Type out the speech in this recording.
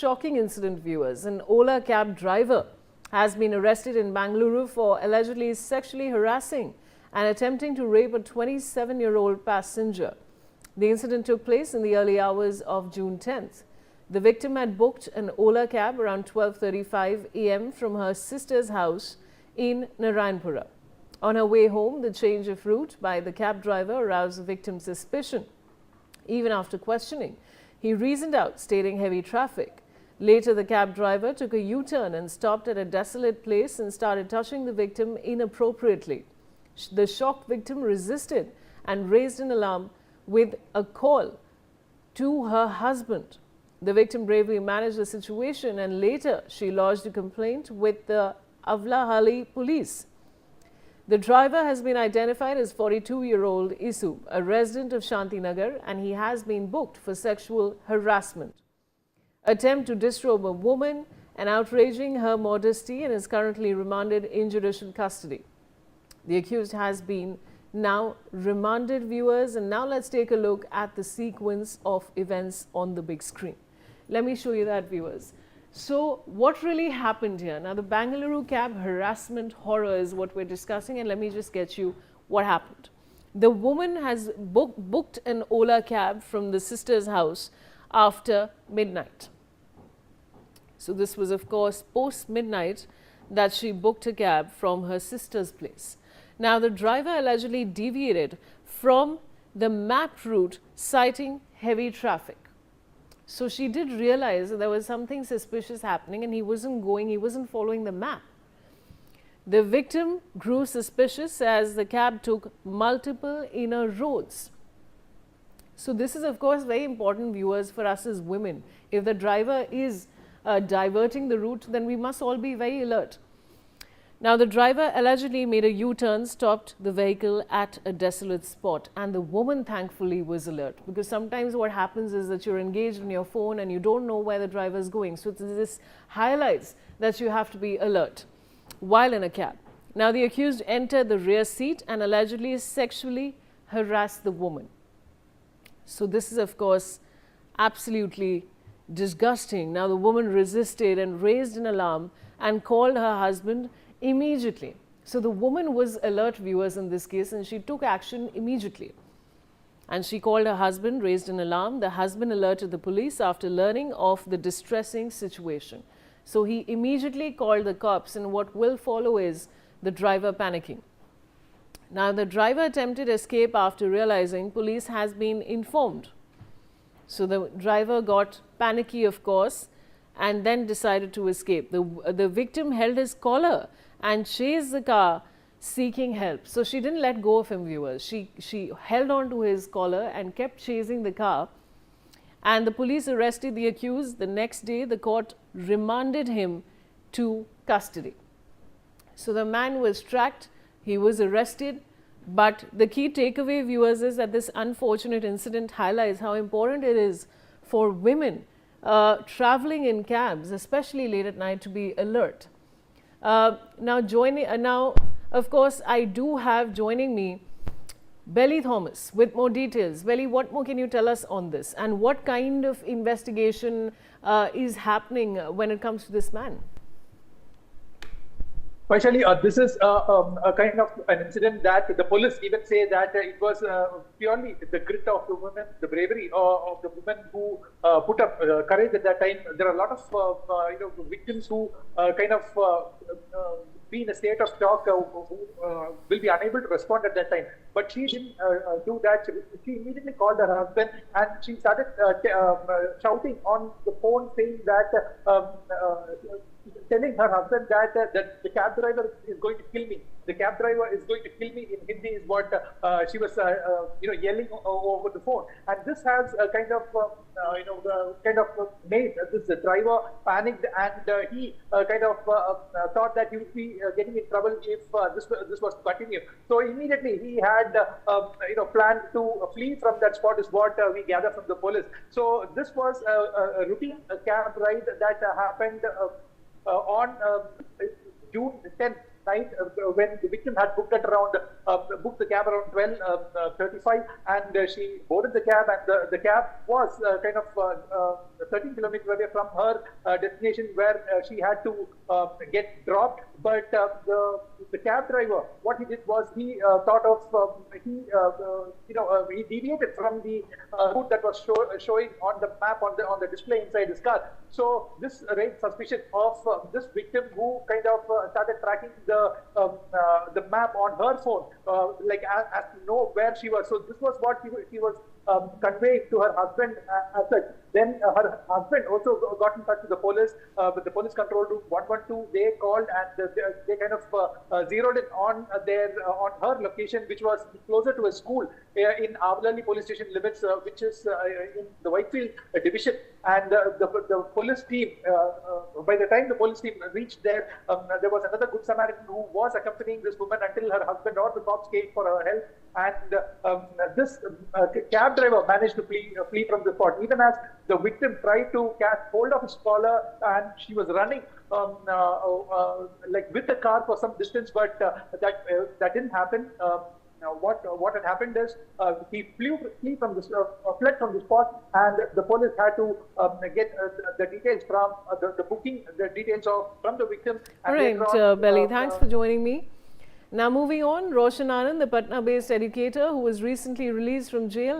shocking incident, viewers. An Ola cab driver has been arrested in Bangalore for allegedly sexually harassing and attempting to rape a 27-year-old passenger. The incident took place in the early hours of June 10th. The victim had booked an Ola cab around 12:35 a.m. from her sister's house in Narayanpura. On her way home, the change of route by the cab driver aroused the victim's suspicion. Even after questioning, he reasoned out, stating heavy traffic. Later, the cab driver took a U-turn and stopped at a desolate place and started touching the victim inappropriately. The shocked victim resisted and raised an alarm with a call to her husband. The victim bravely managed the situation and later she lodged a complaint with the Avlahali police. The driver has been identified as 42-year-old Isu, a resident of Shantinagar, and he has been booked for sexual harassment, attempt to disrobe a woman and outraging her modesty, and is currently remanded in judicial custody. The accused has been now remanded, viewers, and now let's take a look at the sequence of events on the big screen. Let me show you that, viewers. So what really happened here? Now, the Bengaluru cab harassment horror is what we're discussing, and let me just get you what happened. The woman has booked an Ola cab from the sister's house after midnight. So this was, of course, post midnight that she booked a cab from her sister's place. Now, the driver allegedly deviated from the map route, citing heavy traffic. So she did realize that there was something suspicious happening and he wasn't following the map. The victim grew suspicious as the cab took multiple inner roads. So this is, of course, very important, viewers, for us as women. If the driver is diverting the route, then we must all be very alert. Now, the driver allegedly made a U-turn, stopped the vehicle at a desolate spot, and the woman thankfully was alert, because sometimes what happens is that you're engaged on your phone and you don't know where the driver is going. So this highlights that you have to be alert while in a cab. Now, the accused entered the rear seat and allegedly sexually harassed the woman. So this is, of course, absolutely disgusting. Now, the woman resisted and raised an alarm and called her husband immediately. So the woman was alert, viewers, in this case, and she took action immediately. And she called her husband, raised an alarm. The husband alerted the police after learning of the distressing situation. So he immediately called the cops, and what will follow is the driver panicking. Now, the driver attempted escape after realizing police has been informed. So the driver got panicky, of course, and then decided to escape. The victim held his collar and chased the car seeking help. So she didn't let go of him, viewers. She held on to his collar and kept chasing the car. And the police arrested the accused. The next day, the court remanded him to custody. So the man was tracked, he was arrested. But the key takeaway, viewers, is that this unfortunate incident highlights how important it is for women traveling in cabs, especially late at night, to be alert. Now, of course, I do have joining me Belly Thomas with more details. Belly, what more can you tell us on this, and what kind of investigation is happening when it comes to this man? Vaishali, this is a kind of an incident that the police even say that it was purely the grit of the woman, the bravery of the woman who put up courage at that time. There are a lot of victims who kind of be in a state of shock, who will be unable to respond at that time. But she didn't do that. She immediately called her husband and she started shouting on the phone, saying that telling her husband that the cab driver is going to kill me. The cab driver is going to kill me in Hindi is what she was yelling over the phone. And this has kind of made this driver panicked, and he kind of thought that he would be getting in trouble if this was to continue. So immediately he had planned to flee from that spot, is what we gather from the police. So this was a routine cab ride that happened on June 10th night when the victim had booked the cab around 12:35, and she boarded the cab, and the cab was kind of 13 kilometers away from her destination, where she had to get dropped. But the cab driver, what he did was he thought of he deviated from the route that was showing on the map on the display inside his car. So this raised suspicion of this victim, who kind of started tracking the map on her phone, as to know where she was. So this was what he was conveying to her husband as such. Then her husband also got in touch with the police control room 112. They called, and they kind of zeroed in on her location, which was closer to a school in Avalalli police station limits, which is in the Whitefield division. And the police team, by the time the police team reached there, there was another good Samaritan who was accompanying this woman until her husband or the cops came for her help. And this cab driver managed to flee from the spot, even as the victim tried to catch hold of his collar, and she was running with the car for some distance, but that didn't happen. What had happened is he fled from the spot, and the police had to get the details from the booking, the details from the victim. All right, Belly, thanks for joining me. Now moving on, Roshan Anand, the Patna-based educator who was recently released from jail,